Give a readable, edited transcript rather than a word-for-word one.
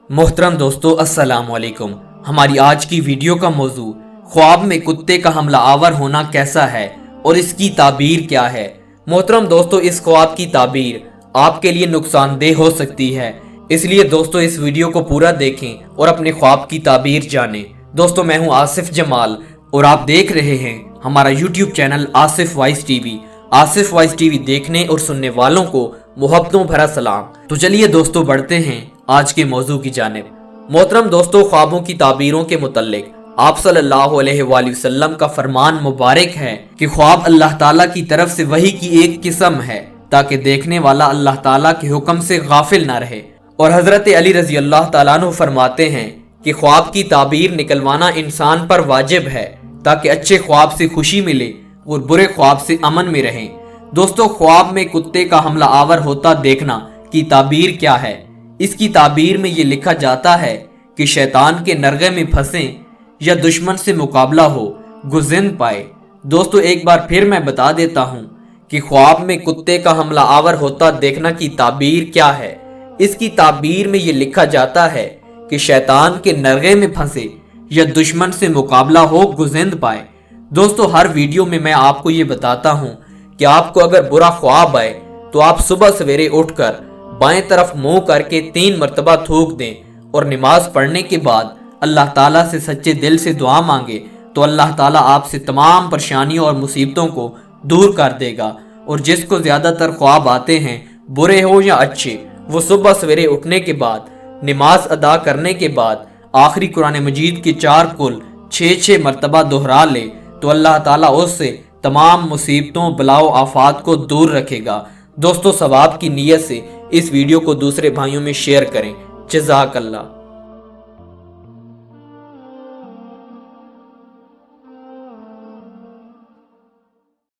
मोहतरम दोस्तों, अस्सलाम वालेकुम। हमारी आज की वीडियो का मौजू ख्वाब में कुत्ते का हमला आवर होना कैसा है और इसकी ताबीर क्या है। मोहतरम दोस्तों, इस ख्वाब की ताबीर आपके लिए नुकसानदेह हो सकती है, इसलिए दोस्तों इस वीडियो को पूरा देखें और अपने ख्वाब की ताबीर जानें। दोस्तों, मैं हूं आसिफ जमाल और आप देख रहे हैं हमारा YouTube channel Asif voice TV. Asif voice TV देखने और सुनने वालों को मोहब्बतों भरा सलाम। तो चलिए दोस्तों बढ़ते हैं आज के मौजू की जानिब। मोहतरम दोस्तों, ख्वाबों की ताबीरों के मुतल्लिक आप सल्लल्लाहु अलैहि वसल्लम का फरमान मुबारक है कि ख्वाब अल्लाह ताला की तरफ से वही की एक किस्म है ताकि देखने वाला अल्लाह ताला के हुक्म से गाफिल ना रहे। और हजरत अली रजी अल्लाह ताला अन्हु फरमाते हैं कि ख्वाब की ताबीर निकलवाना इंसान पर वाजिब है ताकि अच्छे ख्वाब से खुशी मिले और बुरे ख्वाब से अमन में रहें। दोस्तों, ख्वाब में कुत्ते का हमला आवर होता देखना की ताबीर क्या है। इसकी ताबीर में ये लिखा जाता है कि शैतान के नरगे में फंसे या दुश्मन से मुकाबला हो, गुजिन पाए। दोस्तों, एक बार फिर मैं बता देता हूँ कि ख्वाब में कुत्ते का हमला आवर होता देखना की ताबीर क्या है। इसकी ताबीर में ये लिखा जाता है कि शैतान के नरगे में फंसे या दुश्मन से मुकाबला हो, गुजिन पाए। दोस्तों, हर वीडियो में मैं आपको ये बताता हूँ कि आपको अगर बुरा ख्वाब आए तो आप सुबह सवेरे उठकर बाएं तरफ मुंह करके 3 मरतबा थूक दें और नमाज पढ़ने के बाद अल्लाह ताला से सच्चे दिल से दुआ मांगे तो अल्लाह ताला आपसे तमाम परेशानियों और मुसीबतों को दूर कर देगा। और जिसको ज्यादातर ख्वाब आते हैं, बुरे हो या अच्छे, वो सुबह सवेरे उठने के बाद नमाज अदा करने के बाद आखिरी कुरान मजीद के 4 कुल 6 मरतबा दोहरा ले तो अल्लाह ताला उससे तमाम मुसीबतों, बलाओ, आफात को दूर रखेगा। दोस्तों, सवाब की नीयत से इस वीडियो को दूसरे भाइयों में शेयर करें। जज़ाकल्लाह।